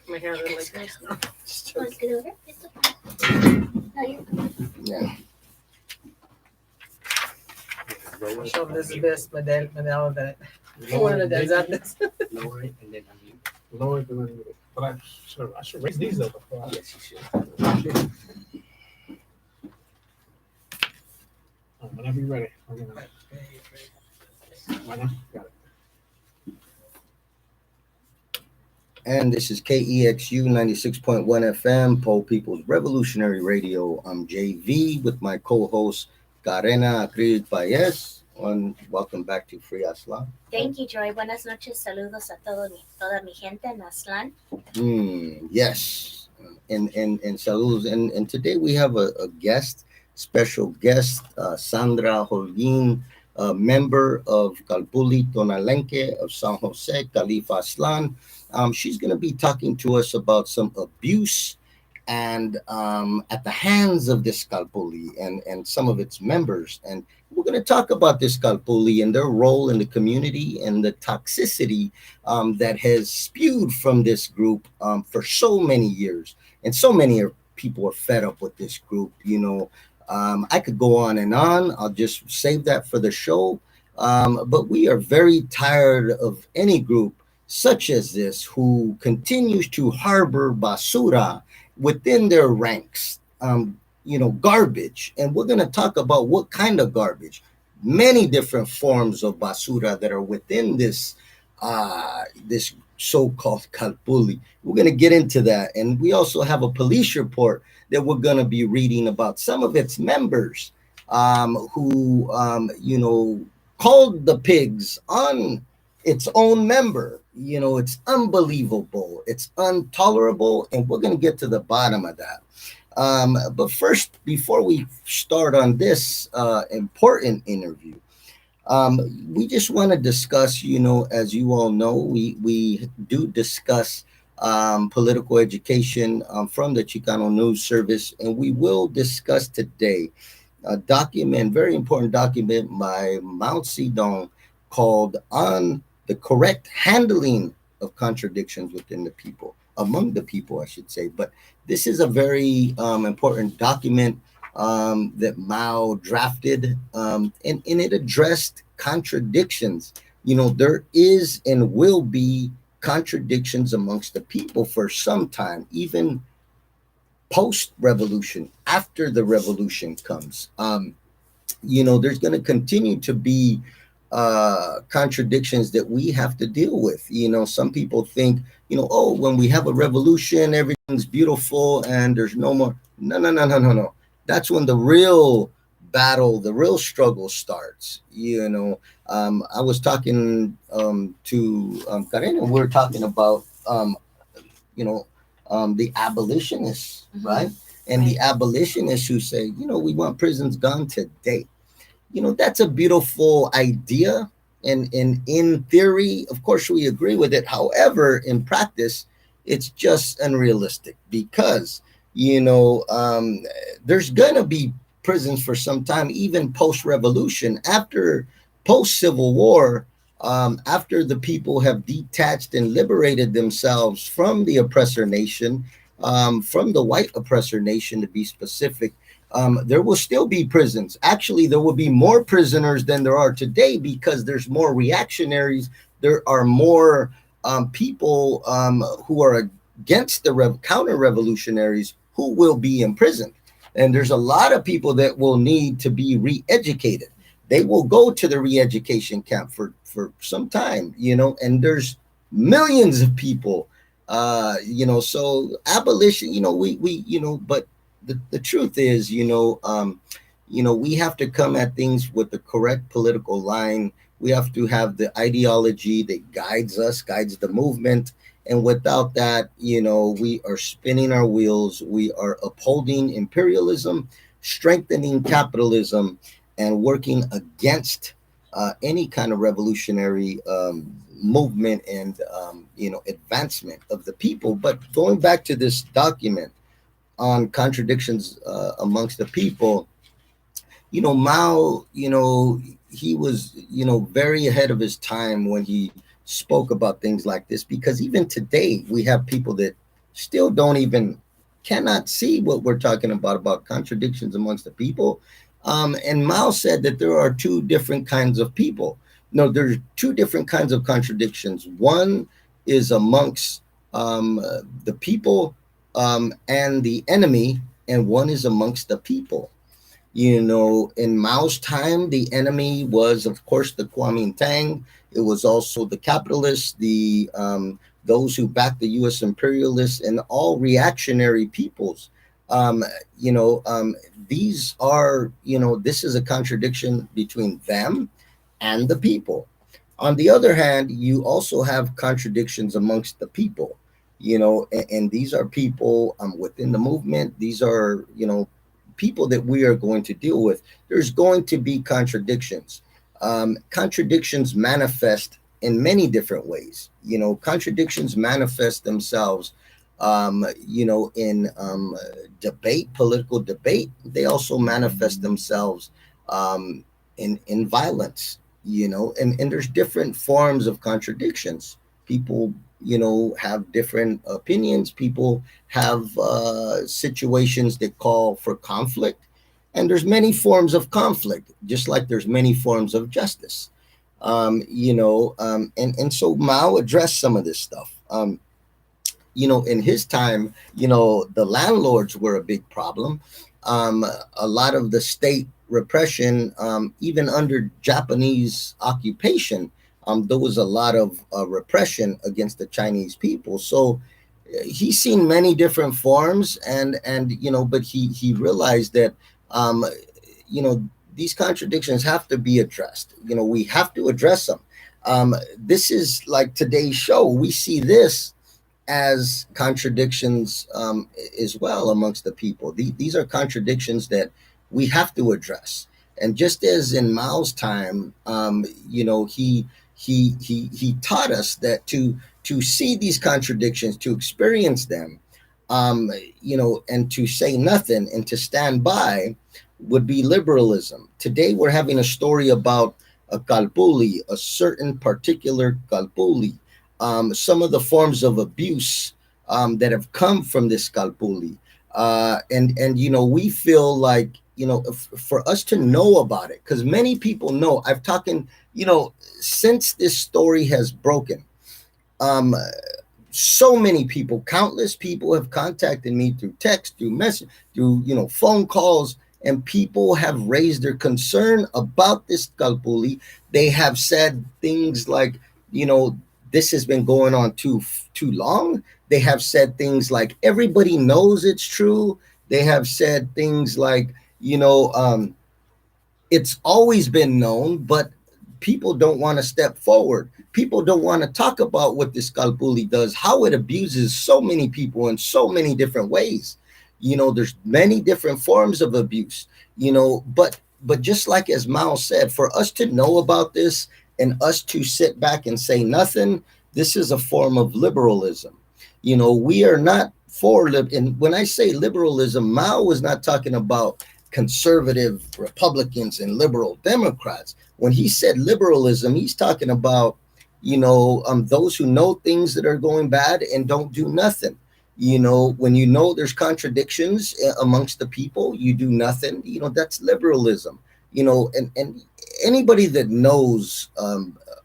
My hair like this. No. Want to get over? It's okay. No, you're Yeah. Show this Medel that Lower one it, of the then- Aztlans. lower it, and then unmute. Lower it and unmute it. But I should raise these though before I. Yes, you should. Whenever you're ready. We're gonna. Right now? Got it. And this is KEXU 96.1 FM, Pole People's Revolutionary Radio. I'm JV with my co-host Karena Acrid Paez. And welcome back to Free Aztlan. Thank you, Joy. Buenas noches. Saludos a toda mi gente en Aztlan. Yes. And saludos. And today we have a guest, special guest, Sandra Holguin, a member of Calpuli Tonalenque of San Jose, Califa Aztlan. She's going to be talking to us about some abuse and at the hands of this Calpuli and some of its members. And we're going to talk about this Calpuli and their role in the community and the toxicity that has spewed from this group for so many years. And so many people are fed up with this group. You know, I could go on and on. I'll just save that for the show. But we are very tired of any group such as this who continues to harbor basura within their ranks, garbage. And we're going to talk about what kind of garbage. Many different forms of basura that are within this so-called Calpuli. We're going to get into that. And we also have a police report that we're going to be reading about some of its members who, called the pigs on its own member. You know, it's unbelievable. It's intolerable. And we're going to get to the bottom of that. But first, before we start on this important interview, we just want to discuss, as you all know, we do discuss political education from the Chicano News Service. And we will discuss today a document, very important document by Mao Zedong called On the Correct Handling of Contradictions Within the People, among the people, I should say. But this is a very important document that Mao drafted, and it addressed contradictions. There is and will be contradictions amongst the people for some time, even post-revolution, after the revolution comes. There's going to continue to be contradictions that we have to deal with. Some people think, when we have a revolution, everything's beautiful and there's no more. No. That's when the real battle, the real struggle starts. I was talking to Karen, and we were talking about, the abolitionists, right? And the abolitionists who say, we want prisons gone today. That's a beautiful idea. And in theory, of course, we agree with it. However, in practice, it's just unrealistic because, there's going to be prisons for some time, even post-revolution, after post-Civil War, after the people have detached and liberated themselves from the oppressor nation, from the white oppressor nation, to be specific. There will still be prisons. Actually, there will be more prisoners than there are today because there's more reactionaries. There are more people who are against the counter-revolutionaries who will be imprisoned. And there's a lot of people that will need to be re-educated. They will go to the re-education camp for some time, and there's millions of people, so abolition, but the truth is, we have to come at things with the correct political line. We have to have the ideology that guides us, guides the movement. And without that, we are spinning our wheels. We are upholding imperialism, strengthening capitalism, and working against any kind of revolutionary movement and, advancement of the people. But going back to this document on contradictions amongst the people, Mao, he was, very ahead of his time when he spoke about things like this, because even today we have people that still don't even cannot see what we're talking about contradictions amongst the people. And Mao said that there are two different kinds of people. No, there's two different kinds of contradictions. One is amongst the people and the enemy, and one is amongst the people. You know, in Mao's time, the enemy was, of course, the Kuomintang. It was also the capitalists, the those who backed the U.S. imperialists, and all reactionary peoples. Um, you know, these are, you know, this is a contradiction between them and the people. On the other hand, you also have contradictions amongst the people, you know, and these are people within the movement. These are, you know, people that we are going to deal with. There's going to be contradictions. Contradictions manifest in many different ways. You know, contradictions manifest themselves, you know, in debate, political debate. They also manifest themselves in violence, you know, and there's different forms of contradictions. People, you know, have different opinions. People have situations that call for conflict, and there's many forms of conflict, just like there's many forms of justice. You know, and so Mao addressed some of this stuff. You know, in his time, you know, the landlords were a big problem. A lot of the state repression, even under Japanese occupation, there was a lot of repression against the Chinese people. So he's seen many different forms, and you know, but he realized that you know, these contradictions have to be addressed. You know, we have to address them. This is like today's show. We see this as contradictions as well amongst the people. These are contradictions that we have to address. And just as in Mao's time, you know, he taught us that to see these contradictions, to experience them, you know, and to say nothing and to stand by would be liberalism. Today we're having a story about a kalpuli, a certain particular kalpuli, some of the forms of abuse that have come from this kalpuli. And you know, we feel like, you know, for us to know about it, because many people know. I've talking, you know, since this story has broken, so many people, countless people have contacted me through text, through message, through, you know, phone calls, and people have raised their concern about this kalpuli. They have said things like, you know, this has been going on too long. They have said things like, everybody knows it's true. They have said things like, you know, it's always been known, but people don't want to step forward. People don't want to talk about what this kalpuli does, how it abuses so many people in so many different ways. You know, there's many different forms of abuse, you know, but just like as Mao said, for us to know about this and us to sit back and say nothing, this is a form of liberalism. You know, we are not for and when I say liberalism, Mao was not talking about conservative Republicans and liberal Democrats. When he said liberalism, he's talking about, you know, those who know things that are going bad and don't do nothing. You know, when you know there's contradictions amongst the people, you do nothing. You know, that's liberalism. You know, and anybody that knows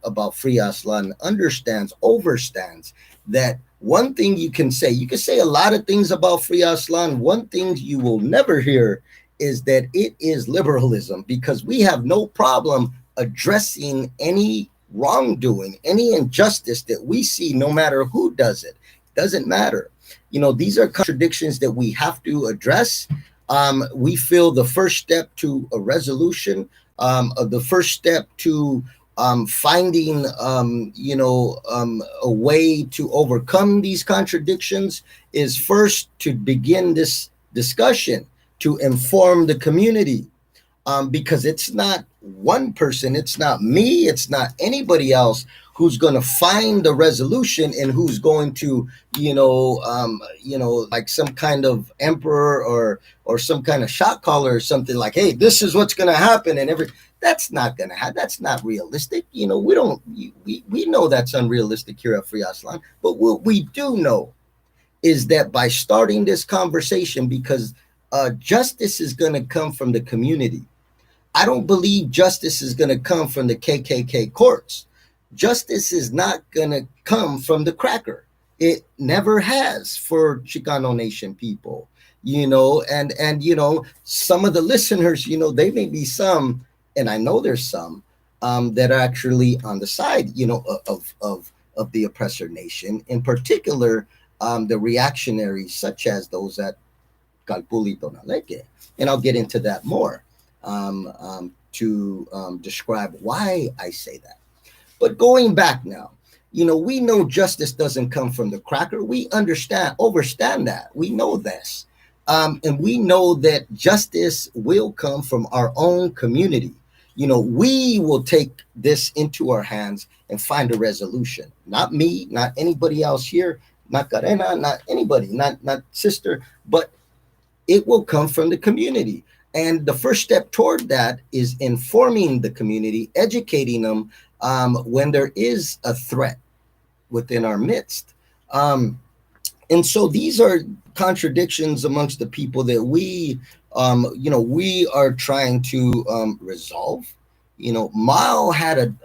about Free Aztlan understands, overstands that one thing you can say a lot of things about Free Aztlan. One thing you will never hear is that it is liberalism, because we have no problem addressing any wrongdoing, any injustice that we see, no matter who does it. Doesn't matter. You know, these are contradictions that we have to address. We feel the first step to a resolution, the first step to finding, you know, a way to overcome these contradictions is first to begin this discussion, to inform the community, because it's not one person, it's not me, it's not anybody else who's going to find the resolution and who's going to, you know, like some kind of emperor or some kind of shot caller or something like, hey, this is what's going to happen, and That's not gonna happen. That's not realistic. You know, we don't. We know that's unrealistic here at Free Aztlan. But what we do know is that by starting this conversation, because justice is going to come from the community. I don't believe justice is going to come from the KKK courts. Justice is not going to come from the cracker. It never has for Chicano Nation people, you know, and you know, some of the listeners, you know, they may be some, and I know there's some that are actually on the side, you know, of the oppressor nation, in particular, the reactionaries such as those at Calpuli Tonaleque. And I'll get into that more to describe why I say that. But going back now, you know, we know justice doesn't come from the cracker. We understand that. We know this. And we know that justice will come from our own community. You know, we will take this into our hands and find a resolution. Not me, not anybody else here, not Karena, not anybody, not sister, but it will come from the community. And the first step toward that is informing the community, educating them when there is a threat within our midst. And so these are contradictions amongst the people that we, you know, we are trying to resolve. You know, Mao had a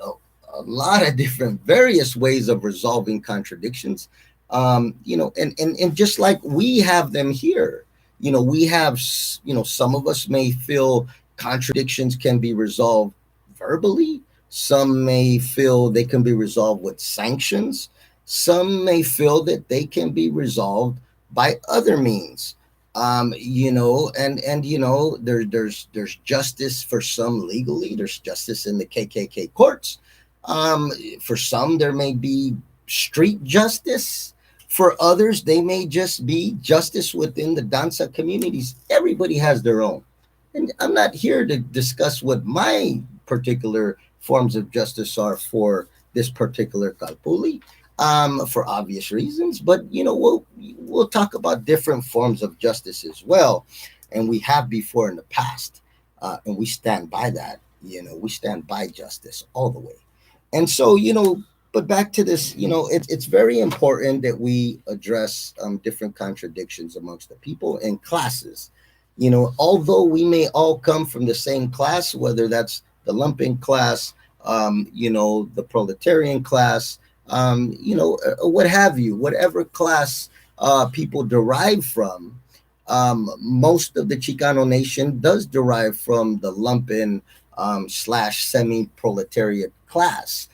lot of different various ways of resolving contradictions. You know, and just like we have them here, you know, we have, you know, some of us may feel contradictions can be resolved verbally. Some may feel they can be resolved with sanctions. Some may feel that they can be resolved by other means. You know, and you know, there's justice for some legally. There's justice in the KKK courts. For some, there may be street justice. For others, they may just be justice within the Danza communities. Everybody has their own. And I'm not here to discuss what my particular forms of justice are for this particular Kalpuli, for obvious reasons. But, you know, we'll talk about different forms of justice as well. And we have before in the past. And we stand by that. You know, we stand by justice all the way. And so, you know, but back to this, you know, it's very important that we address different contradictions amongst the people and classes. You know, although we may all come from the same class, whether that's the lumpen class, you know, the proletarian class, you know, what have you, whatever class people derive from, most of the Chicano nation does derive from the lumpen slash semi-proletariat class.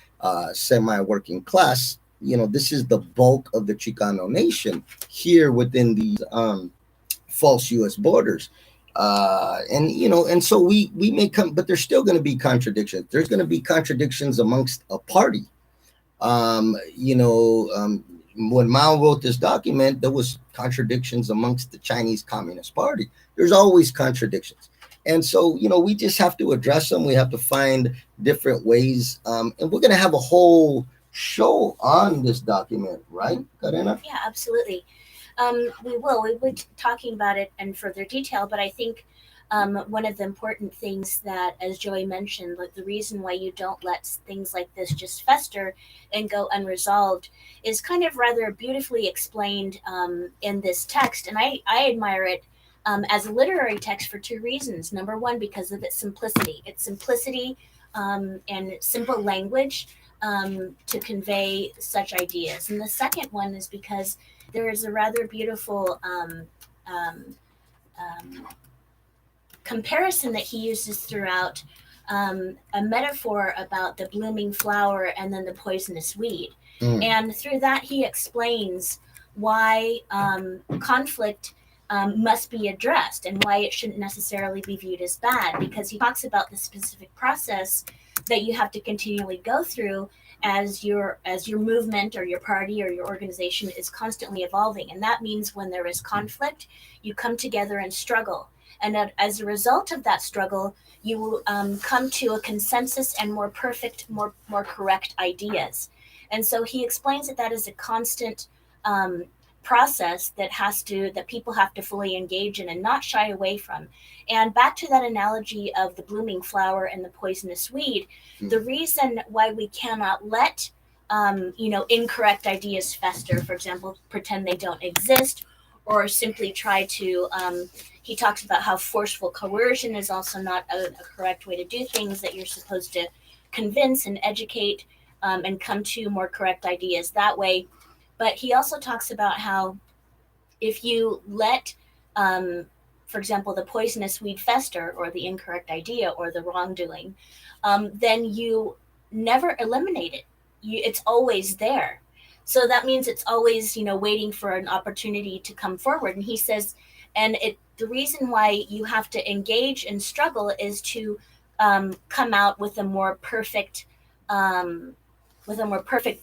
Semi-working class, you know, this is the bulk of the Chicano nation here within these false U.S. borders. And, you know, and so we may come, but there's still going to be contradictions. There's going to be contradictions amongst a party. You know, when Mao wrote this document, there was contradictions amongst the Chinese Communist Party. There's always contradictions. And so, you know, we just have to address them. We have to find different ways. And we're going to have a whole show on this document, right, Karena? Yeah, absolutely. We will. We'll be talking about it in further detail, but I think one of the important things that, as Joey mentioned, like the reason why you don't let things like this just fester and go unresolved is kind of rather beautifully explained in this text. And I admire it as a literary text for two reasons. Number one, because of its simplicity. Its simplicity and simple language to convey such ideas. And the second one is because there is a rather beautiful comparison that he uses throughout, a metaphor about the blooming flower and then the poisonous weed. And through that, he explains why conflict must be addressed and why it shouldn't necessarily be viewed as bad, because he talks about the specific process that you have to continually go through as your movement or your party or your organization is constantly evolving. And that means when there is conflict, you come together and struggle. And as a result of that struggle, you will come to a consensus and more perfect, more correct ideas. And so he explains that is a constant process that people have to fully engage in and not shy away from. And back to that analogy of the blooming flower and the poisonous weed, the reason why we cannot let incorrect ideas fester, for example, pretend they don't exist, or simply try to he talks about how forceful coercion is also not a correct way to do things, that you're supposed to convince and educate and come to more correct ideas that way. But he also talks about how if you let, for example, the poisonous weed fester, or the incorrect idea, or the wrongdoing, then you never eliminate it. It's always there. So that means it's always, waiting for an opportunity to come forward. And he says, the reason why you have to engage and struggle is to come out with a more perfect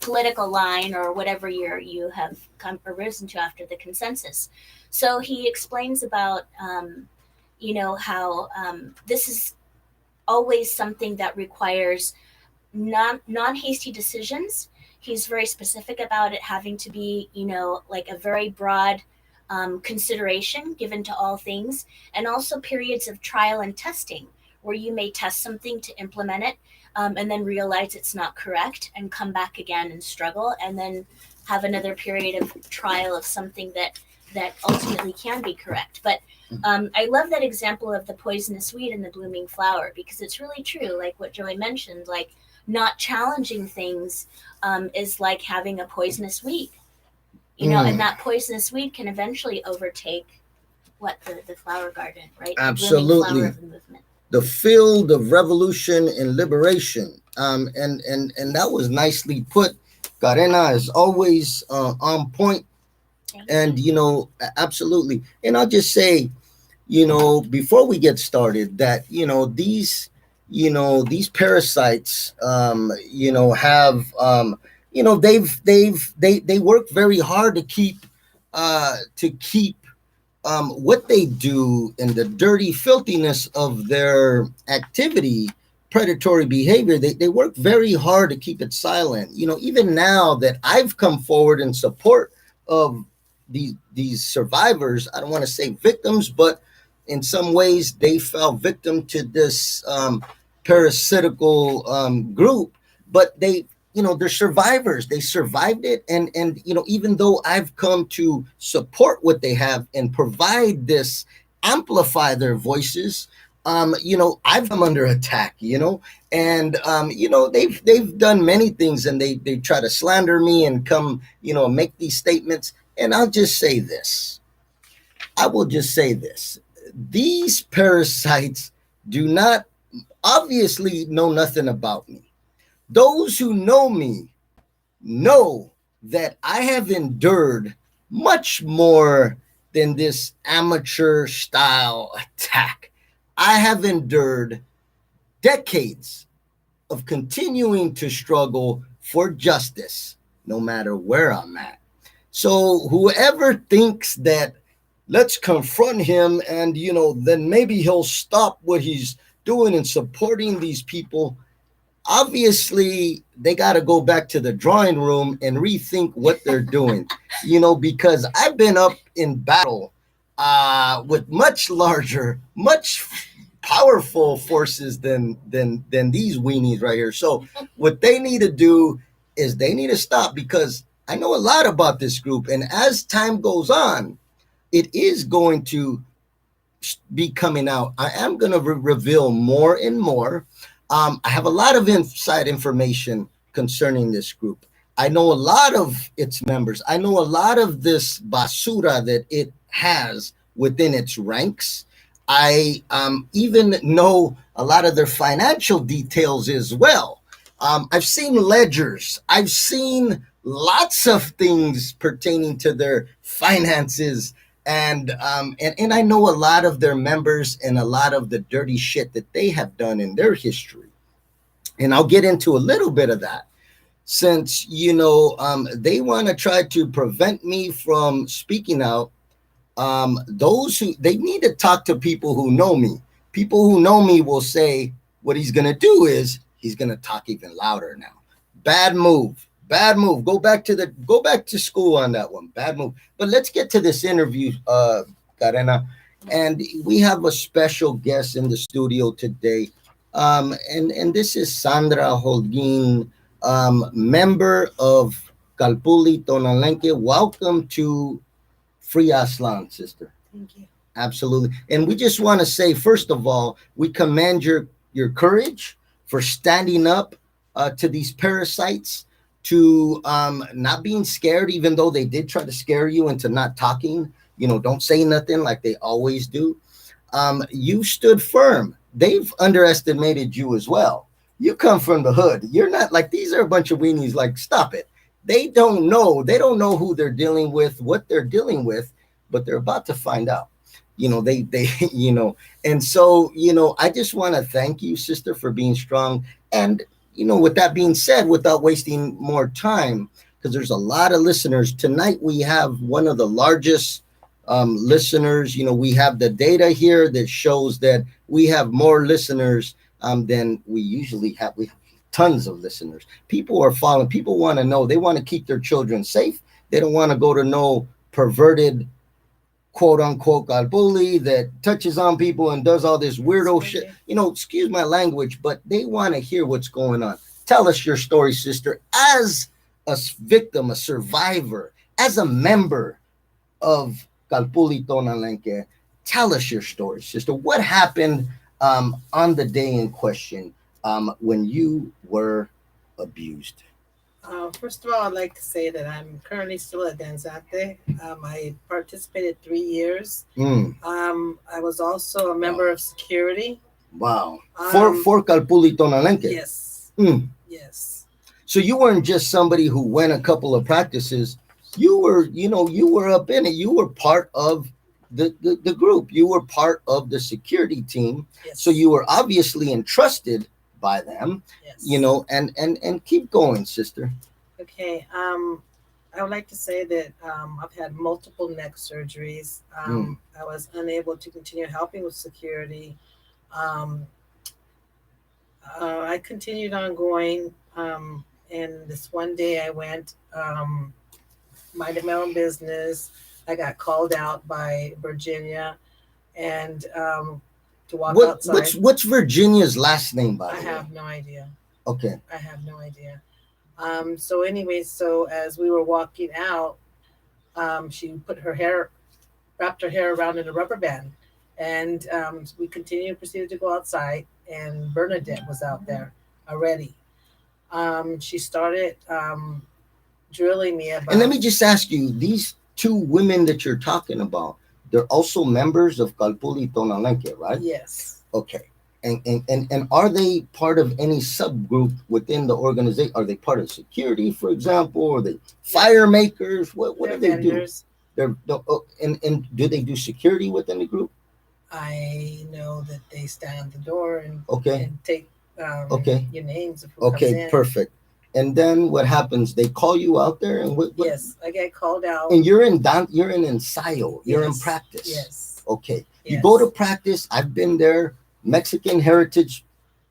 political line, or whatever you have arisen to after the consensus. So he explains about how this is always something that requires non-hasty decisions. He's very specific about it having to be like a very broad consideration given to all things, and also periods of trial and testing where you may test something to implement it, and then realize it's not correct and come back again and struggle, and then have another period of trial of something that ultimately can be correct. But I love that example of the poisonous weed and the blooming flower, because it's really true, like what Joey mentioned, like not challenging things is like having a poisonous weed, and that poisonous weed can eventually overtake the flower garden, right? Absolutely. The blooming flower of the movement. The field of revolution and liberation. And that was nicely put. Karena is always on point. And, absolutely. And I'll just say, before we get started, that, these parasites, have, they work very hard to keep what they do and the dirty filthiness of their activity, predatory behavior. They work very hard to keep it silent. Even now that I've come forward in support of these survivors, I don't want to say victims, but in some ways they fell victim to this parasitical group, but they're survivors. They survived it. And even though I've come to support what they have and provide this, amplify their voices, I've come under attack, and, they've done many things, and they try to slander me and come, make these statements. And I'll just say this. I will just say this. These parasites do not obviously know nothing about me. Those who know me know that I have endured much more than this amateur style attack. I have endured decades of continuing to struggle for justice, no matter where I'm at. So whoever thinks that let's confront him and, then maybe he'll stop what he's doing and supporting these people, obviously they got to go back to the drawing room and rethink what they're doing, because I've been up in battle with much larger, much powerful forces than these weenies right here. So what they need to do is they need to stop, because I know a lot about this group, and as time goes on, it is going to be coming out. I am going to reveal more and more. I have a lot of inside information concerning this group. I know a lot of its members. I know a lot of this basura that it has within its ranks. I even know a lot of their financial details as well. I've seen ledgers. I've seen lots of things pertaining to their finances. And I know a lot of their members and a lot of the dirty shit that they have done in their history. And I'll get into a little bit of that, since, they want to try to prevent me from speaking out. They need to talk to people who know me. People who know me will say what he's going to do is he's going to talk even louder now. Bad move. Bad move. Go back to school on that one. Bad move. But let's get to this interview, Karena. And we have a special guest in the studio today. And this is Sandra Holguin, member of Kalpuli Tonalenque. Welcome to Free Aztlan, sister. Thank you. Absolutely. And we just want to say, first of all, we commend your courage for standing up to these parasites, to not being scared, even though they did try to scare you into not talking. Don't say nothing like they always do. You stood firm. They've underestimated you as well. You come from the hood. You're not like, these are a bunch of weenies. Like, stop it. They don't know who they're dealing with, what they're dealing with, but they're about to find out. They and so, I just want to thank you, sister, for being strong. And, with that being said, without wasting more time, because there's a lot of listeners tonight, we have one of the largest listeners. We have the data here that shows that we have more listeners than we usually have. We have tons of listeners. People are following. People want to know. They want to keep their children safe. They don't want to go to no perverted, quote unquote, bully that touches on people and does all this weirdo shit. Excuse my language, but they want to hear what's going on. Tell us your story, sister, as a victim, a survivor, as a member of Kalpuli Tonalenque. Tell us your story, sister. What happened on the day in question when you were abused? First of all, I'd like to say that I'm currently still at Danza. I participated 3 years. I was also a member of security. Wow. For Kalpuli Tonalenque? Yes. Yes. So you weren't just somebody who went a couple of practices. You were up in it. You were part of the group. You were part of the security team. Yes. So you were obviously entrusted by them. Yes. And keep going, sister. Okay. I would like to say that I've had multiple neck surgeries. I was unable to continue helping with security. I continued on going. And this one day I went, minded my own business. I got called out by Virginia and to walk outside. What's Virginia's last name, by the way? I have no idea. Okay. I have no idea. So anyway, as we were walking out, she wrapped her hair around in a rubber band, and we proceeded to go outside, and Bernadette was out there already. She started drilling me about. And let me just ask you, these two women that you're talking about, they're also members of Kalpuli Tonalenque, right? Yes. Okay. And are they part of any subgroup within the organization? Are they part of security, for example? Or are they fire makers? What do they vendors. do? And do they do security within the group? I know that they stand at the door and take your names of who comes Okay, in. perfect. And then what happens? They call you out there, and what? Yes, I get called out. And you're in ensayo. You're in practice. Yes. Okay. Yes. You go to practice. I've been there. Mexican Heritage,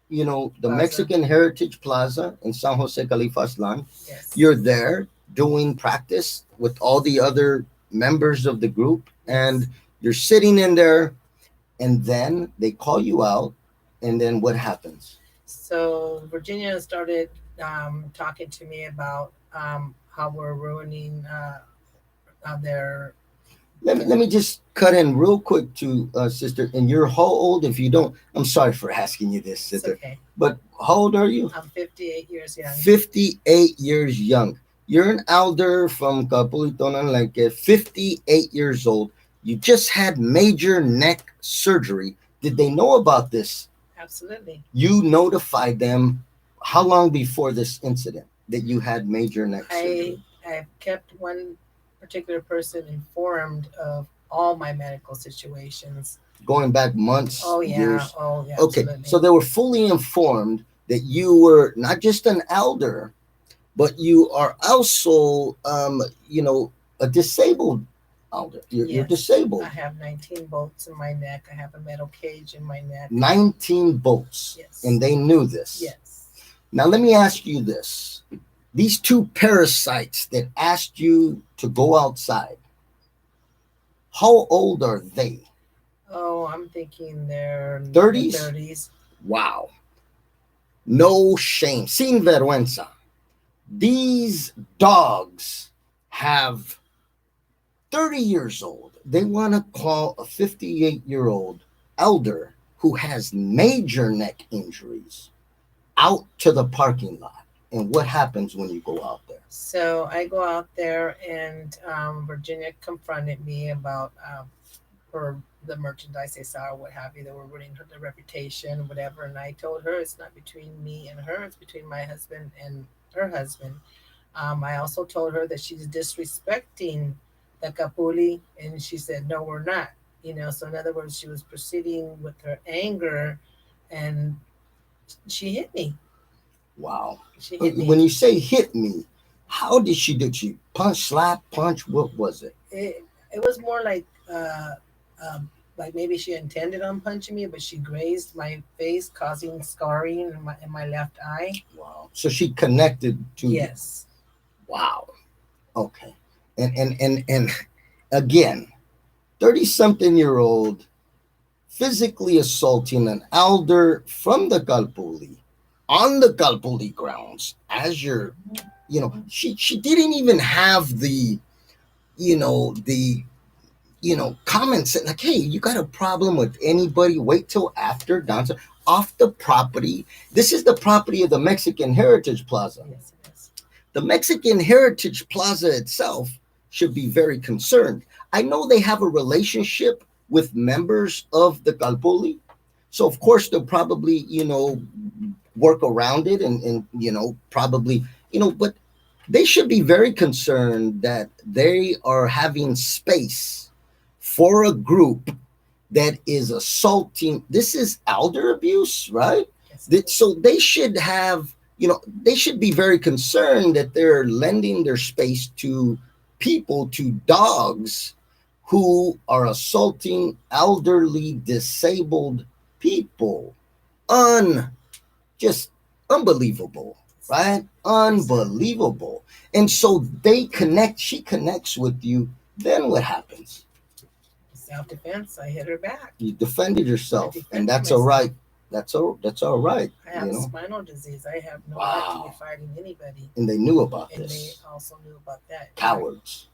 the Plaza. Mexican Heritage Plaza in San Jose, Califa, Aztlan. Yes. You're there doing practice with all the other members of the group, and you're sitting in there, and then they call you out, and then what happens? So Virginia started talking to me about how we're ruining their. Let me just cut in real quick to sister. And you're how old? If you don't, I'm sorry for asking you this, sister. It's okay. But how old are you? I'm 58 years young. 58 years young. You're an elder from Kalpuli Tonalenque, 58 years old. You just had major neck surgery. Did they know about this? Absolutely. You notified them how long before this incident that you had major neck surgery? I kept one particular person informed of all my medical situations. Going back months, Oh yeah. years? Oh yeah. Okay, Absolutely. so they were fully informed that you were not just an elder, but you are also, a disabled elder. You're Yes. disabled. I have 19 bolts in my neck. I have a metal cage in my neck. 19 bolts. Yes. And they knew this. Yes. Now, let me ask you this. these two parasites that asked you to go outside, how old are they? Oh, I'm thinking they're 30s? 30s. Wow. No shame. Sin vergüenza. These dogs have 30 years old. They want to call a 58-year-old elder who has major neck injuries out to the parking lot. And what happens when you go out there? So I go out there, and Virginia confronted me about her the merchandise they saw or what have you. They were ruining her the reputation, whatever. And I told her it's not between me and her; it's between my husband and her husband. I also told her that she's disrespecting the Capuli, and she said, "No, we're not." So in other words, she was proceeding with her anger, and she hit me. Wow. She hit When me. you say hit me, how did she do? She punch, slap, punch? What was it? It was more like maybe she intended on punching me, but she grazed my face, causing scarring in my left eye. Wow. So she connected to you. Yes. Wow. Okay. And again, 30-something-year-old physically assaulting an elder from the Calpuli on the Calpuli grounds as your, she didn't even have the, the comments like, hey, you got a problem with anybody? Wait till after Danza off the property. This is the property of the Mexican Heritage Plaza. Yes, it is. The Mexican Heritage Plaza itself should be very concerned. I know they have a relationship with members of the Calpuli. So of course they'll probably, work around it and probably, but they should be very concerned that they are having space for a group that is assaulting. This is elder abuse, right? Yes. So they should have, they should be very concerned that they're lending their space to people, to dogs who are assaulting elderly, disabled people. Just unbelievable, right? Unbelievable. And so she connects with you. Then what happens? Self-defense. I hit her back. You defended yourself, I defended and that's all myself. right. That's all right. I have spinal disease. I have no Wow. right to be fighting anybody. And they knew about And they this. also knew about that. Cowards.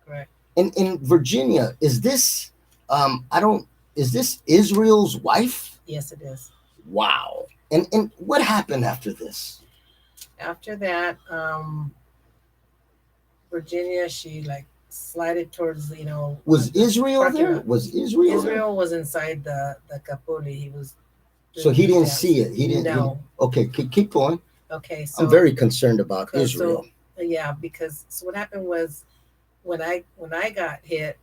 Correct. And in Virginia, is this is this Israel's wife? Yes, it is. Wow. And what happened after this? After that, Virginia, she slided towards, Was Israel parking there? lot. Was Israel there? Israel was inside the Capuli. He was. So he didn't see it. He didn't. No. Okay, keep going. Okay, so I'm very concerned about so- Israel. yeah, because what happened was when I got hit,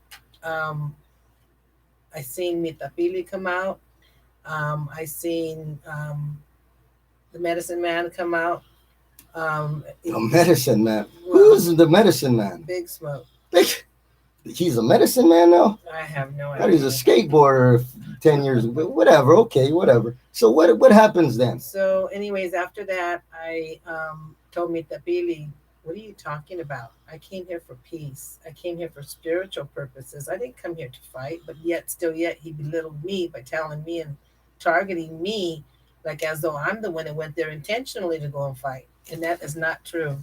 I seen Mitapili come out. I seen the medicine man come out. The medicine man. Well, Who's the medicine man? Big Smoke? He's a medicine man now? I have no I thought he idea. was a skateboarder 10 years ago. Whatever. Okay, whatever. So what happens then? So, anyways, after that, I told Mitapili, "What are you talking about? I came here for peace. I came here for spiritual purposes. I didn't come here to fight." But yet he belittled me by telling me and targeting me like as though I'm the one that went there intentionally to go and fight, and that is not true.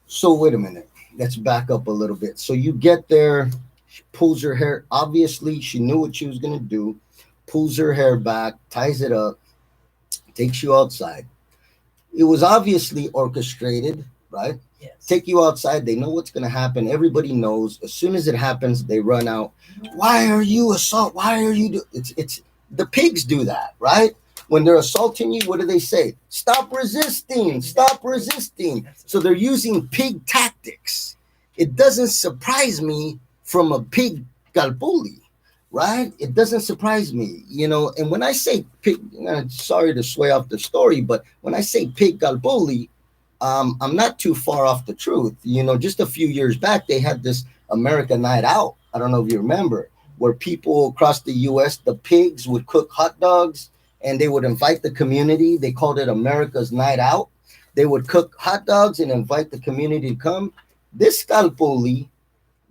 So wait a minute. Let's back up a little bit. So you get there, she pulls her hair. Obviously, she knew what she was going to do. Pulls her hair back, ties it up, takes you outside. It was obviously orchestrated, right? Yes. Take you outside. They know what's going to happen. Everybody knows. As soon as it happens, they run out. Why are you assault? Why are you? It's the pigs do that, right? When they're assaulting you, what do they say? Stop resisting. Stop resisting. So they're using pig tactics. It doesn't surprise me from a pig Galpuli, right? It doesn't surprise me, And when I say pig, sorry to sway off the story, but when I say pig Galpuli, I'm not too far off the truth. Just a few years back, they had this America Night Out. I don't know if you remember, where people across the U.S., the pigs would cook hot dogs and they would invite the community. They called it America's Night Out. They would cook hot dogs and invite the community to come. This Kalpuli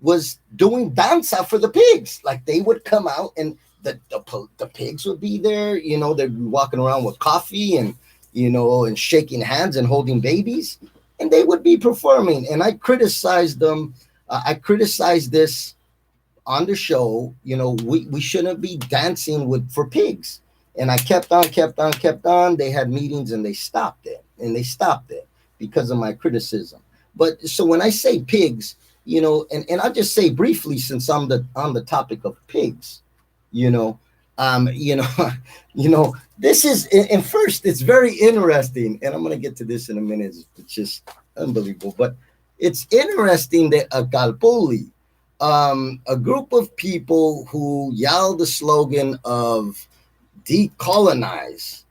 was doing danza for the pigs. Like they would come out and the pigs would be there. They'd be walking around with coffee and and shaking hands and holding babies, and they would be performing. And I criticized them. I criticized this on the show. We shouldn't be dancing for pigs. And I kept on, kept on, kept on. They had meetings and they stopped it. And they stopped it because of my criticism. But so when I say pigs, and I'll just say briefly, since I'm on the topic of pigs, you know, you know, this is, and first it's very interesting, and I'm gonna get to this in a minute. It's just unbelievable, but it's interesting that a Galpoli, a group of people who yell the slogan of decolonize,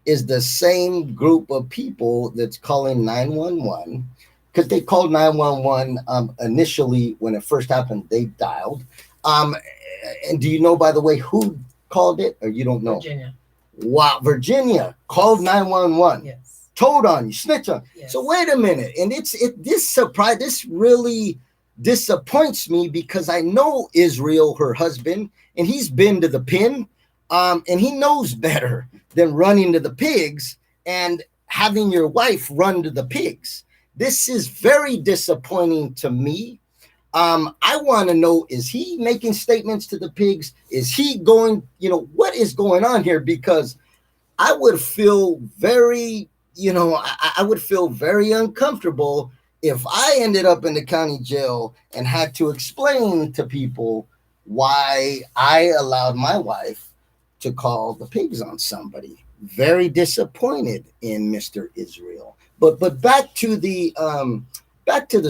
is the same group of people that's calling 911, because they called 911 initially when it first happened. They dialed. And do you know, by the way, who called it, or you don't know? Virginia. Wow, Virginia called 911. Yes. Told on you, snitch on. Yes. So wait a minute, and this really disappoints me, because I know Israel, her husband, and he's been to the pen, and he knows better than running to the pigs and having your wife run to the pigs. This is very disappointing to me. I want to know, is he making statements to the pigs? Is he going, what is going on here? Because I would feel very, I would feel very uncomfortable if I ended up in the county jail and had to explain to people why I allowed my wife to call the pigs on somebody. Very disappointed in Mr. Israel. But back to the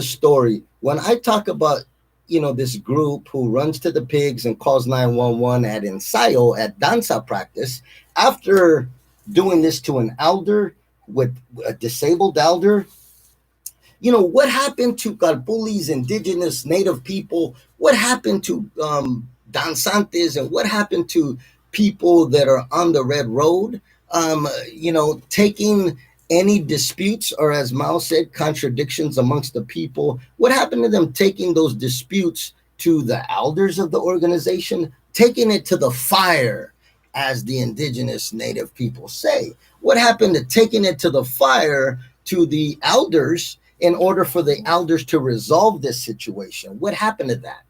story. When I talk about this group who runs to the pigs and calls 911 at ensayo, at danza practice, after doing this to an elder, with a disabled elder, what happened to Galpulis, indigenous native people? What happened to danzantes, and what happened to people that are on the red road? Taking any disputes, or as Mao said, contradictions amongst the people. What happened to them taking those disputes to the elders of the organization, taking it to the fire, as the indigenous native people say? What happened to taking it to the fire to the elders in order for the elders to resolve this situation? What happened to that?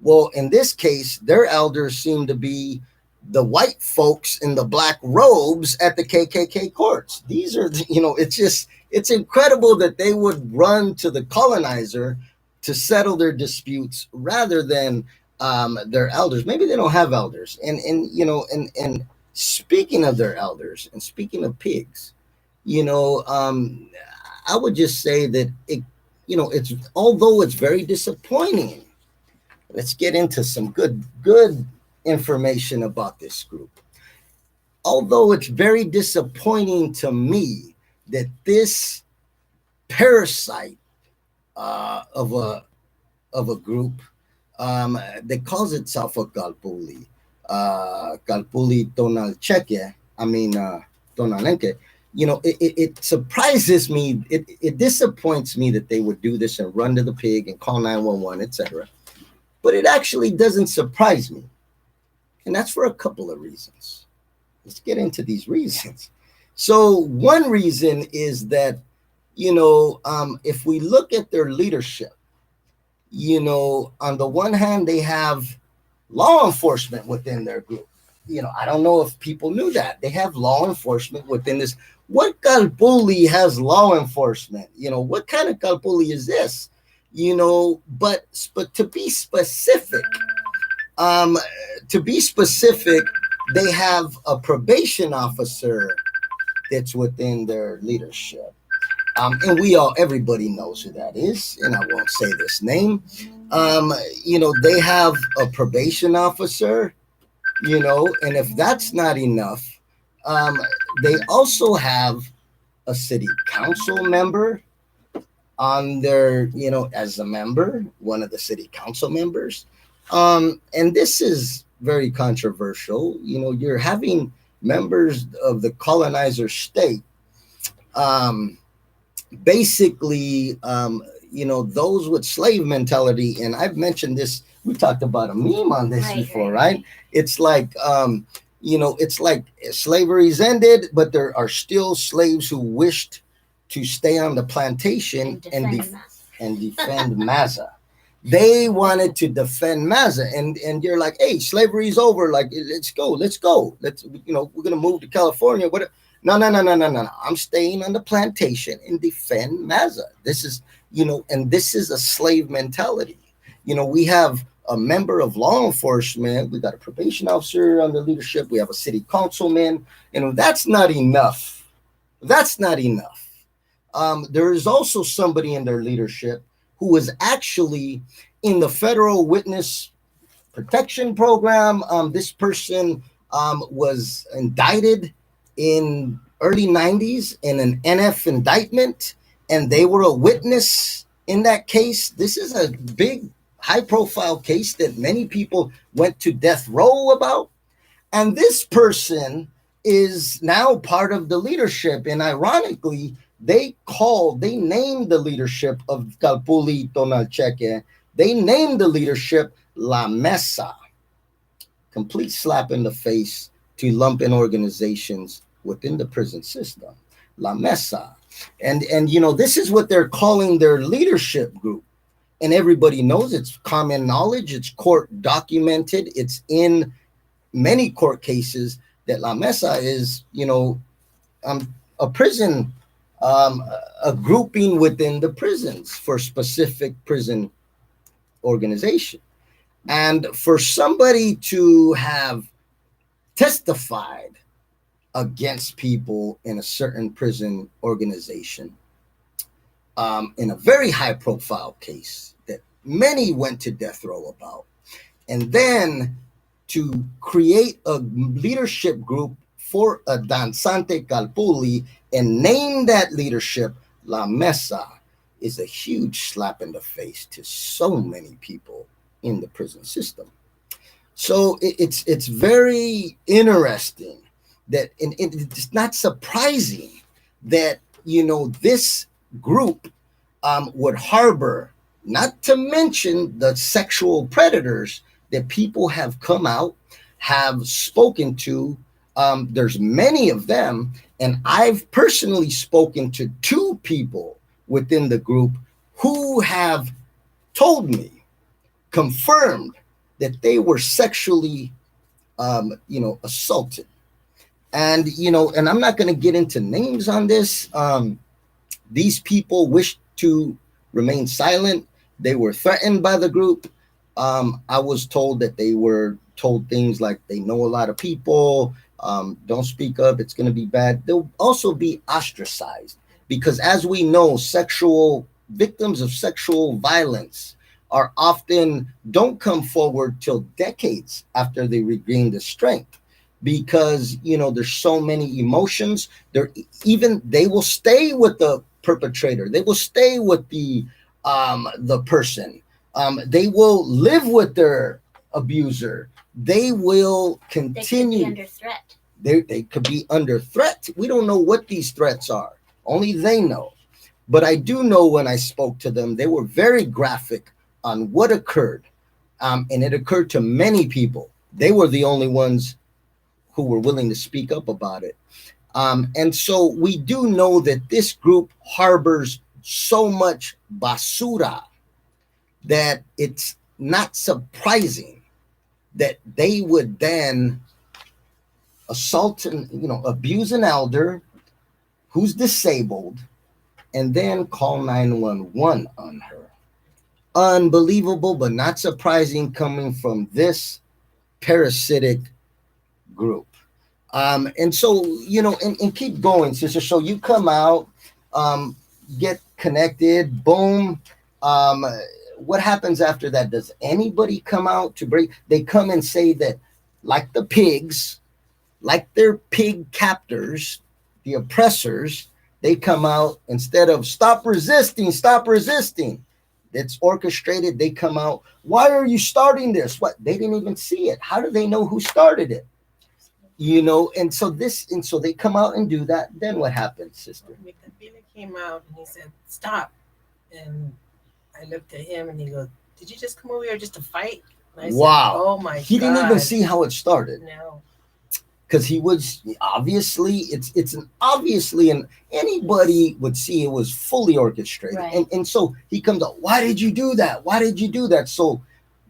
Well, in this case, their elders seem to be the white folks in the black robes at the KKK courts. These are, it's incredible that they would run to the colonizer to settle their disputes rather than their elders. Maybe they don't have elders. And speaking of their elders, and speaking of pigs, I would just say that it's, although it's very disappointing. Let's get into some good information about this group. Although it's very disappointing to me that this parasite of a group that calls itself a Galpuli, Galpuli Tonalcheque, Tonalenque, it surprises me, it disappoints me that they would do this and run to the pig and call 911, etc. But it actually doesn't surprise me. And that's for a couple of reasons. Let's get into these reasons. So one reason is that, if we look at their leadership, on the one hand, they have law enforcement within their group. I don't know if people knew that. They have law enforcement within this. What Galpuli has law enforcement? What kind of Galpuli is this? But to be specific, they have a probation officer that's within their leadership. And everybody knows who that is, and I won't say this name. They have a probation officer, and if that's not enough, they also have a city council member on their, as a member, one of the city council members. And this is very controversial. You're having members of the colonizer state basically, those with slave mentality, and I've mentioned this, we talked about a meme on this before, right? It's like, it's like slavery's ended, but there are still slaves who wished to stay on the plantation and defend Maza. They wanted to defend Maza, and you're like, hey, slavery's over. Like, let's go. We're gonna move to California. What? No, no, no, no, no, no, no. I'm staying on the plantation and defend Maza. This is, and this is a slave mentality. We have a member of law enforcement. We got a probation officer under leadership. We have a city councilman. That's not enough. That's not enough. There is also somebody in their leadership who was actually in the federal witness protection program. This person was indicted in early 90s in an NF indictment, and they were a witness in that case. This is a big, high-profile case that many people went to death row about. And this person is now part of the leadership. And ironically, they named the leadership of Calpulli Tonalcheque. They named the leadership La Mesa. Complete slap in the face to lumpen organizations within the prison system. La Mesa. And this is what they're calling their leadership group. And everybody knows, it's common knowledge. It's court documented. It's in many court cases that La Mesa is, a prison, a grouping within the prisons for specific prison organization. And for somebody to have testified against people in a certain prison organization, in a very high profile case that many went to death row about, and then to create a leadership group for a Danzante Calpulli and name that leadership La Mesa is a huge slap in the face to so many people in the prison system. So it's very interesting that, and it's not surprising that, this group would harbor, not to mention the sexual predators that people have come out, have spoken to. There's many of them, and I've personally spoken to 2 people within the group who have told me, confirmed that they were sexually, assaulted. And, and I'm not going to get into names on this. These people wished to remain silent. They were threatened by the group. I was told that they were told things like they know a lot of people, don't speak up, it's going to be bad. They'll also be ostracized because, as we know, victims of sexual violence are often don't come forward till decades after they regain the strength, because there's so many emotions. They will stay with the perpetrator. They will stay with the person. They will live with their abuser. They will continue. They could be under threat. They could be under threat. We don't know what these threats are. Only they know. But I do know, when I spoke to them, they were very graphic on what occurred. And it occurred to many people. They were the only ones who were willing to speak up about it. And so we do know that this group harbors so much basura that it's not surprising that they would then assault and abuse an elder who's disabled, and then call 911 on her. Unbelievable, but not surprising coming from this parasitic group. And so, and keep going, sister. So you come out, get connected, boom. What happens after that? Does anybody come out to break? They come and say that, like the pigs, like their pig captors, the oppressors, they come out, instead of stop resisting, it's orchestrated. They come out. Why are you starting this? What? They didn't even see it. How do they know who started it? you know, and so they come out and do that. Then what happens, sister? Billy came out and he said, "Stop." And I looked at him and he goes, "Did you just come over here just to fight?" And I Wow. said, "Oh my He God." didn't even see how it started. No. Because he was obviously, it's an obviously, and anybody would see it was fully orchestrated. Right. And so he comes out, "Why did you do that? Why did you do that?" So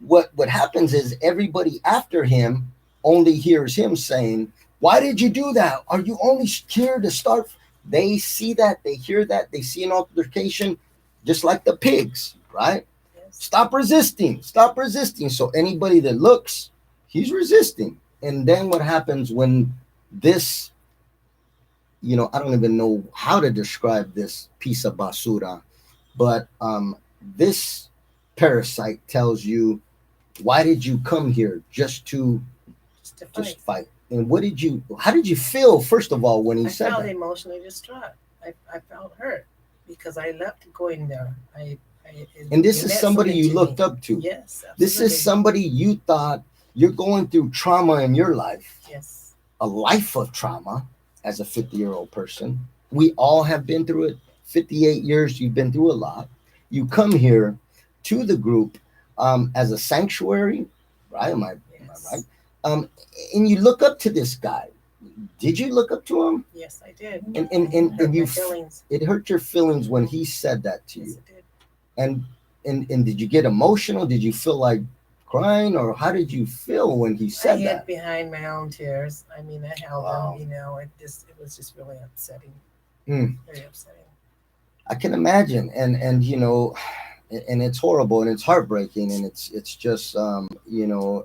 what happens is everybody after him only hears him saying, "Why did you do that? Are you only here to start?" They see that, they hear that, they see an altercation, just like the pigs, right? Yes. Stop resisting, stop resisting. So anybody that looks, he's resisting. And then what happens when this, you know, I don't even know how to describe this piece of basura, but this parasite tells you, why did you come here? Just to fight. And how did you feel, first of all, when he said felt that? emotionally distraught. I felt hurt because I left going there. And this it is meant somebody something you to looked me. up to. Yes, This is absolutely. somebody you thought, you're going through trauma in your life, Yes. a life of trauma as a 50-year-old person. We all have been through it. 58 years, you've been through a lot. You come here to the group as a sanctuary, right? Am I right? And you look up to this guy. Did you look up to him? Yes, I did. And you, feelings. it hurt your feelings when he said that to you. Yes, it did. And did you get emotional? Did you feel like crying, or how did you feel when he said I hid that? behind my own tears. I mean, I held Wow. him. You know, it was just really upsetting. Mm. Very upsetting. I can imagine, and you know, and it's horrible and it's heartbreaking, and it's just you know,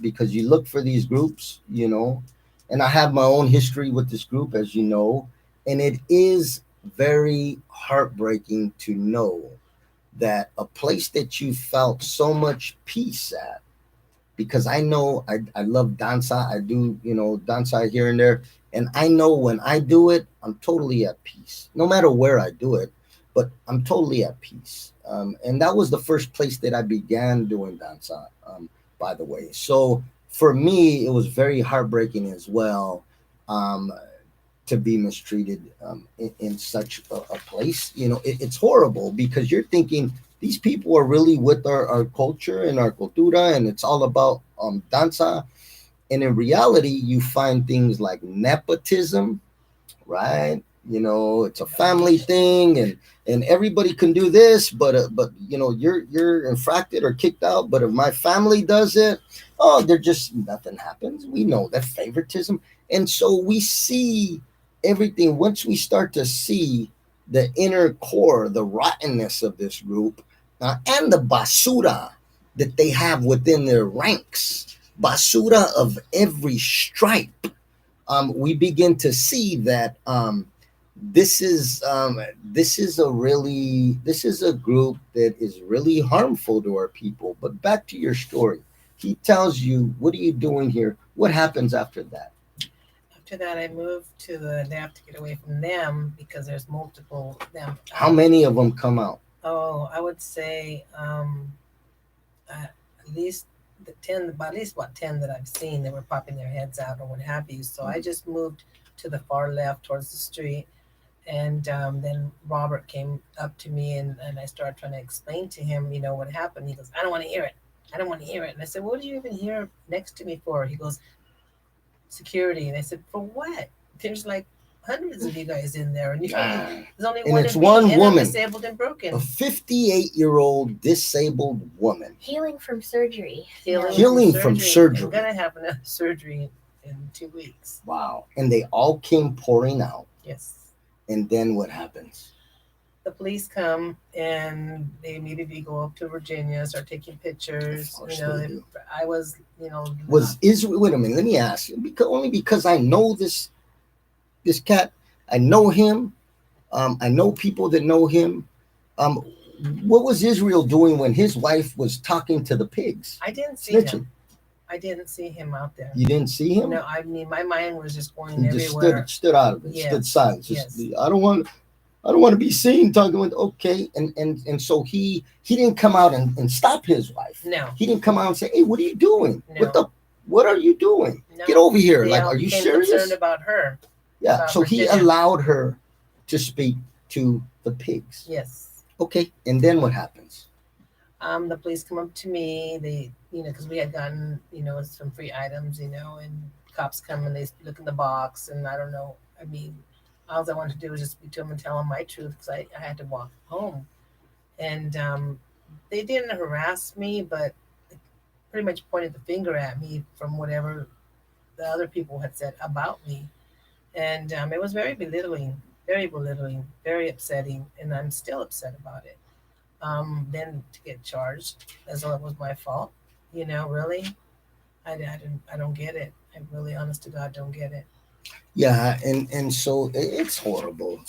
because you look for these groups, you know, and I have my own history with this group, as you know, and it is very heartbreaking to know that a place that you felt so much peace at, because I know I love danza. I do, you know, danza here and there. And I know when I do it, I'm totally at peace, no matter where I do it, but I'm totally at peace. And that was the first place that I began doing danza, by the way. So for me, it was very heartbreaking as well, um, to be mistreated in such a place. You know, it's horrible because you're thinking, these people are really with our culture and our cultura, and it's all about danza. And in reality, you find things like nepotism, right? You know, it's a family thing, and everybody can do this, but you know, you're infracted or kicked out. But if my family does it, oh, they're just, nothing happens. We know that favoritism, and so we see everything. Once we start to see the inner core, the rottenness of this group, and the basura that they have within their ranks, basura of every stripe, we begin to see that this is a group that is really harmful to our people. But back to your story, he tells you, "What are you doing here?" What happens after that? After that, I moved to the left to get away from them because there's multiple of them. How many of them come out? Oh, I would say at least the 10, about at least what 10 that I've seen that were popping their heads out or what have you. So I just moved to the far left towards the street. And then Robert came up to me and I started trying to explain to him, you know, what happened. He goes, "I don't want to hear it. I don't want to hear it." And I said, "What are you even here next to me for?" He goes, "Security." And I said, "For what? There's like hundreds of you guys in there, and there's only And one it's of me, one and woman. I'm disabled and broken." A 58-year-old disabled woman. Healing from surgery. Healing from surgery. I'm gonna have another surgery in 2 weeks. Wow. And they all came pouring out. Yes. And then what happens? The police come and they immediately go up to Virginia, start taking pictures. Of course You know, they do. I was, you know, Was Israel? Wait a minute. Let me ask you. Only because I know this cat. I know him. I know people that know him. Um, what was Israel doing when his wife was talking to the pigs? I didn't see Snitching. him. I didn't see him out there. You didn't see him? No, I mean my mind was just going He just everywhere. stood out of it. Yes. Stood silent. Just, Yes. I don't want to be seen talking with. Okay, and so he didn't come out and stop his wife. No. He didn't come out and say, "Hey, what are you doing? No. What are you doing? No, Get over here. they Like, all are you became serious? concerned about her. Yeah. About So he Virginia. allowed her to speak to the pigs. Yes. Okay. And then what happens? The police come up to me. They, because we had gotten, some free items, and cops come and they look in the box, and I don't know. I mean, all I wanted to do was just speak to them and tell them my truth because I had to walk home, and they didn't harass me, but they pretty much pointed the finger at me from whatever the other people had said about me, and it was very belittling, very upsetting, and I'm still upset about it. Then to get charged as though it was my fault. Really, I don't get it. I really, honest to God, don't get it. Yeah, and so it's horrible,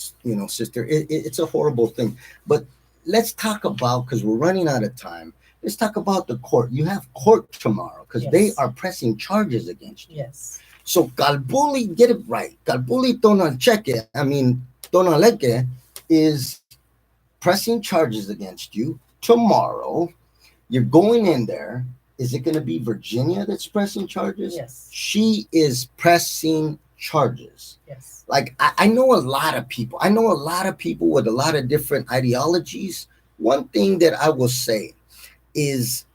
sister. It's a horrible thing. But let's talk about, because we're running out of time. Let's talk about the court. You have court tomorrow because they Yes. are pressing charges against you. Yes. So Galbuli, get it right. Galbuli Tonalcheque, I mean Tonaleke, is pressing charges against you tomorrow. You're going in there. Is it going to be Virginia that's pressing charges? Yes. She is pressing charges. Yes. Like, I know a lot of people. I know a lot of people with a lot of different ideologies. One thing that I will say is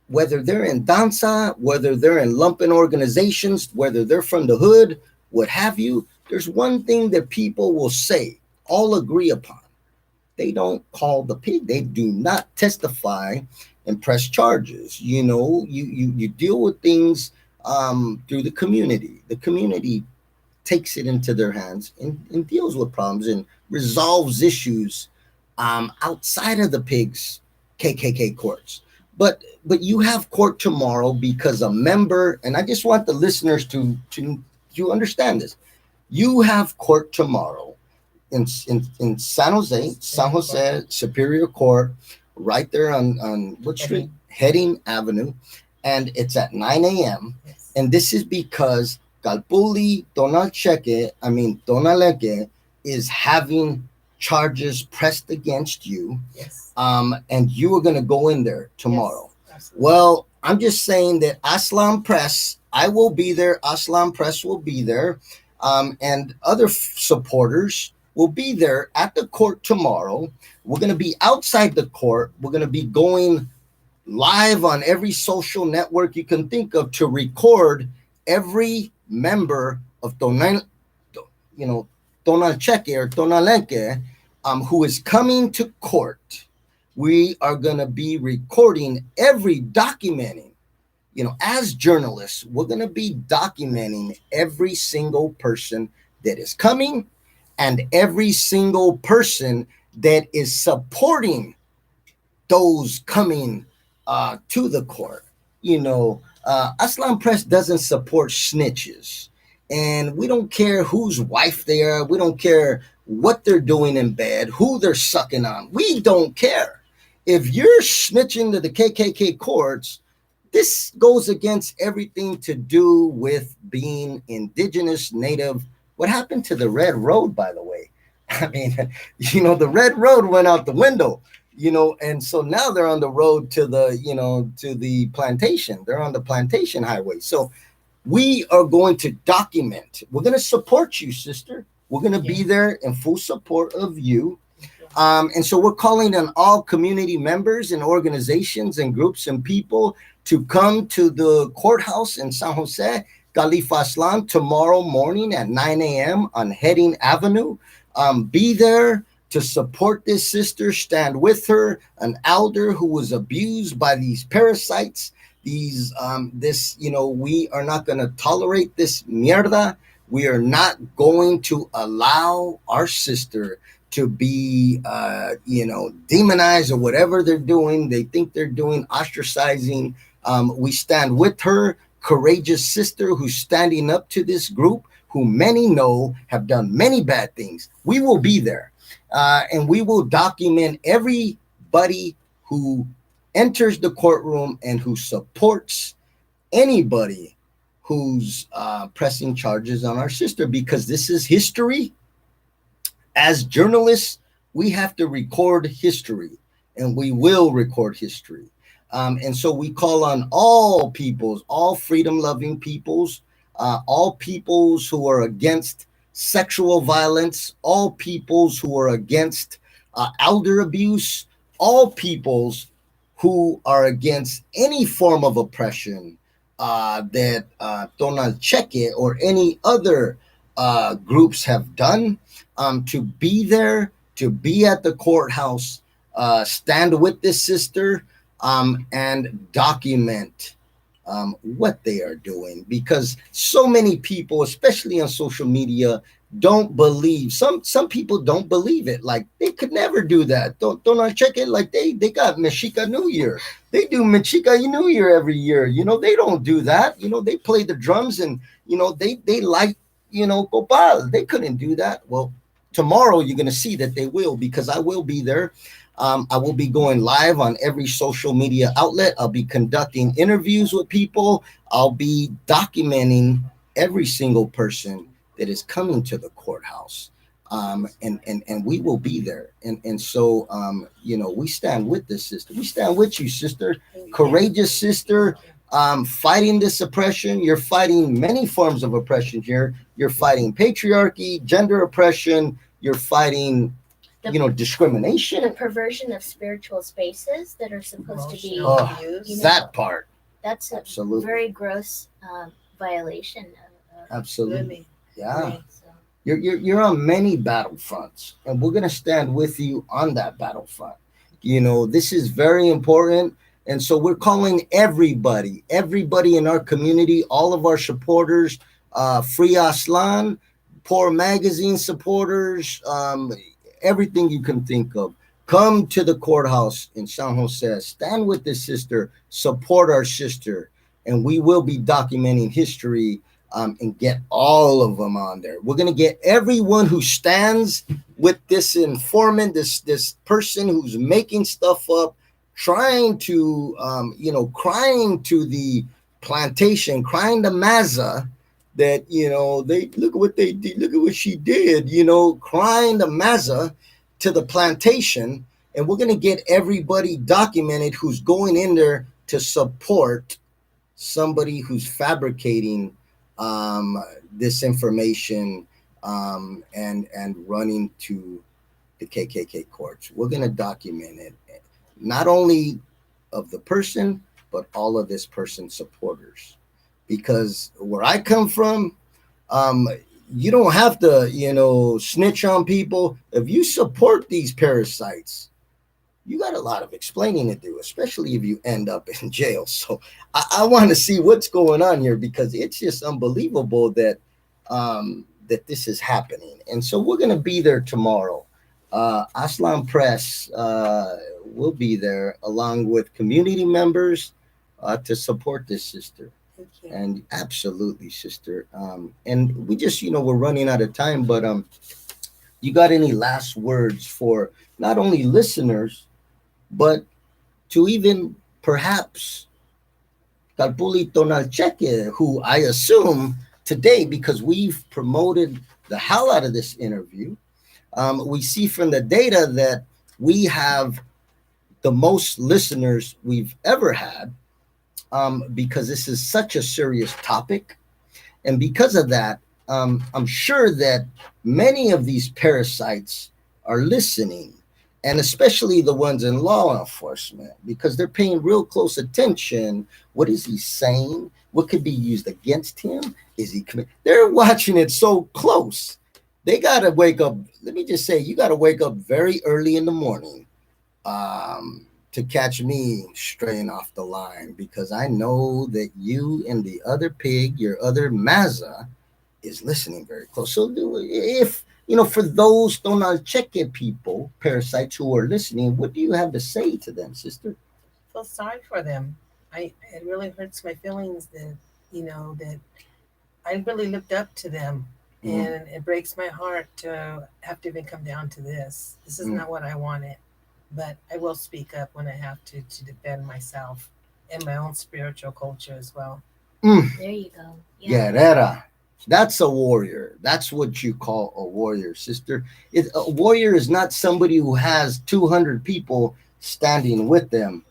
whether they're in Danza, whether they're in lumpen organizations, whether they're from the hood, what have you, there's one thing that people will say, all agree upon. They don't call the pig. They do not testify and press charges. You deal with things through the community. The community takes it into their hands and deals with problems and resolves issues outside of the pigs KKK courts. But you have court tomorrow because a member, and I just want the listeners to understand this. You have court tomorrow in San Jose Superior Court, right there on what street? Heading Avenue, and it's at 9 a.m. Yes. And this is because Galpuli Tonaleke is having charges pressed against you. Yes. And you are going to go in there tomorrow. Yes, absolutely. Well, I'm just saying that Aztlan Press, I will be there. Aztlan Press will be there. And other supporters will be there at the court tomorrow. We're going to be outside the court. We're going to be going live on every social network you can think of to record every member of Tonalcheque or Tonaleke who is coming to court. We are going to be recording documenting, as journalists, we're going to be documenting every single person that is coming and every single person that is supporting those coming to the court. Aztlan Press doesn't support snitches. And we don't care whose wife they are. We don't care what they're doing in bed, who they're sucking on. We don't care. If you're snitching to the KKK courts, this goes against everything to do with being indigenous, native. What happened to the Red Road, by the way? I mean, the Red Road went out the window, and so now they're on the road to the plantation. They're on the plantation highway. So we are going to document. We're going to support you, sister. We're going to be there in full support of you. And so we're calling on all community members and organizations and groups and people to come to the courthouse in San Jose, Calif Aztlan, tomorrow morning at 9 a.m. on Heading Avenue. Be there to support this sister, stand with her, an elder who was abused by these parasites. We are not going to tolerate this mierda. We are not going to allow our sister to be, demonized or whatever they're doing. They think they're doing ostracizing. We stand with her, courageous sister who's standing up to this group, who many know have done many bad things. We will be there, and we will document everybody who enters the courtroom and who supports anybody who's pressing charges on our sister, because this is history. As journalists, we have to record history, and we will record history. And so we call on all peoples, all freedom loving peoples, all peoples who are against sexual violence, all peoples who are against elder abuse, all peoples who are against any form of oppression that Donald Cheke or any other groups have done, to be there, to be at the courthouse, stand with this sister, and document what they are doing, because so many people, especially on social media, don't believe. Some people don't believe it. Like they could never do that. Don't I check it? Like they got Mexica New Year. They do Mexica New Year every year. They don't do that. They play the drums and they light copal. They couldn't do that. Well, tomorrow you're gonna see that they will, because I will be there. I will be going live on every social media outlet. I'll be conducting interviews with people. I'll be documenting every single person that is coming to the courthouse. And we will be there. And so, we stand with this sister. We stand with you, sister. Courageous sister, fighting this oppression. You're fighting many forms of oppression here. You're fighting patriarchy, gender oppression. You're fighting The discrimination. perversion of spiritual spaces that are supposed to be, Emotional Oh, abuse. you know, that part. that's a Absolutely. very gross violation of Absolutely. Really. Yeah. Really. so. You're on many battlefronts, and we're gonna stand with you on that battlefront. This is very important, and so we're calling everybody in our community, all of our supporters, Free Aztlan, Poor Magazine supporters, everything you can think of. Come to the courthouse in San Jose. Stand with this sister. Support our sister, and we will be documenting history, and get all of them on there. We're gonna get everyone who stands with this informant, this person who's making stuff up, trying to, crying to the plantation, crying to Maza that they look at what they did, look at what she did, crying to Maza, to the plantation, and we're gonna get everybody documented who's going in there to support somebody who's fabricating this information, and running to the KKK courts. We're going to document it, not only of the person, but all of this person's supporters. Because where I come from, you don't have to, snitch on people. If you support these parasites, you got a lot of explaining to do, especially if you end up in jail. So I want to see what's going on here, because it's just unbelievable that that this is happening. And so we're going to be there tomorrow. Aztlan Press will be there along with community members to support this sister. Thank you. And absolutely, sister. And we just, we're running out of time, but you got any last words for not only listeners, but to even perhaps Kalpuli Tonalcheke, who I assume today, because we've promoted the hell out of this interview, we see from the data that we have the most listeners we've ever had, because this is such a serious topic. And because of that, I'm sure that many of these parasites are listening, and especially the ones in law enforcement, because they're paying real close attention. What is he saying? What could be used against him? Is he They're watching it so close. They got to wake up. Let me just say, you got to wake up very early in the morning to catch me straying off the line, because I know that you and the other pig, your other Maza, is listening very close. So if for those Tonalcheke people, parasites who are listening, what do you have to say to them, sister? I feel sorry for them. It really hurts my feelings that that I really looked up to them, and it breaks my heart to have to even come down to this. This is not what I wanted, but I will speak up when I have to defend myself and my own spiritual culture as well. There you go. Yeah. Guerrera. That's a warrior. That's what you call a warrior, sister. A warrior is not somebody who has 200 people standing with them.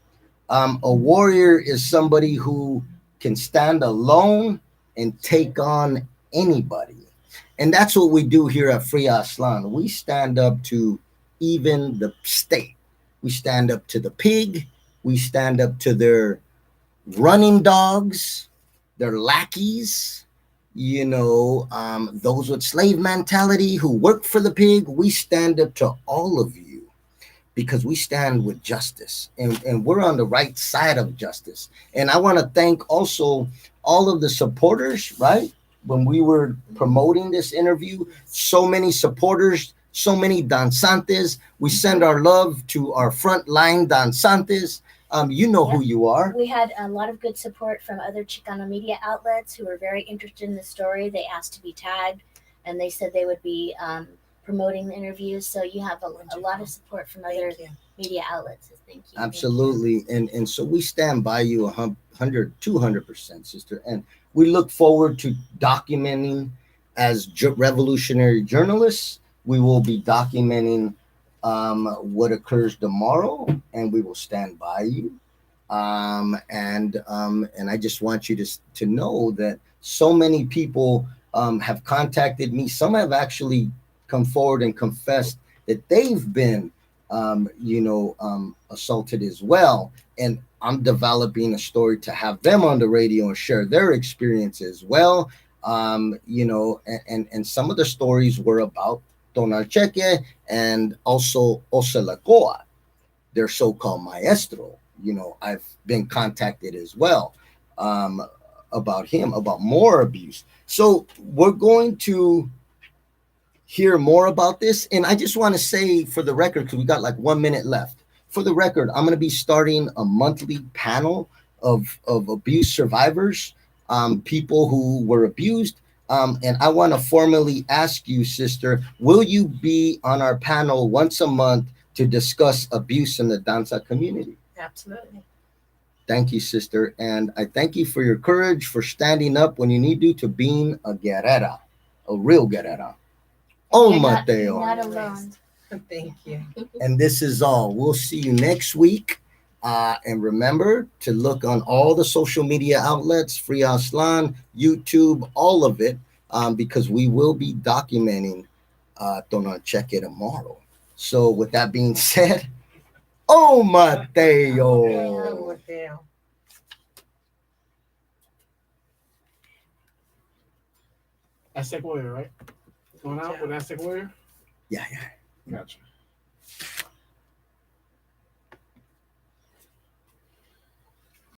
A warrior is somebody who can stand alone and take on anybody. And that's what we do here at Free Aztlan. We stand up to even the state. We stand up to the pig. We stand up to their running dogs, their lackeys, those with slave mentality who work for the pig. We stand up to all of you because we stand with justice, and we're on the right side of justice. And I want to thank also all of the supporters, right? When we were promoting this interview, so many supporters, so many danzantes. We send our love to our frontline danzantes. You know who you are. We had a lot of good support from other Chicano media outlets who were very interested in the story. They asked to be tagged, and they said they would be promoting the interviews. So you have a lot of support from other media outlets. So thank you. Absolutely. And so we stand by you 200%, sister. And we look forward to documenting as revolutionary journalists. We will be documenting what occurs tomorrow, and we will stand by you. And I just want you to know that so many people have contacted me. Some have actually come forward and confessed that they've been assaulted as well. And I'm developing a story to have them on the radio and share their experience as well. And some of the stories were about Tonalcheque and also Oselacoa, their so-called maestro. I've been contacted as well about him, about more abuse. So we're going to hear more about this. And I just want to say for the record, because we got like 1 minute left. For the record, I'm going to be starting a monthly panel of abuse survivors, people who were abused. And I want to formally ask you, sister, will you be on our panel once a month to discuss abuse in the Danza community? Absolutely. Thank you, sister. And I thank you for your courage, for standing up when you need to being a guerrera, a real guerrera. Oh, Mateo. Not alone. Thank you. And this is all. We'll see you next week. And remember to look on all the social media outlets, Free Aztlan, YouTube, all of it, because we will be documenting Tonalcheque tomorrow. So with that being said, oh, Mateo. Mateo. Aztec Warrior, right? Going out with Aztec Warrior? Yeah. Gotcha.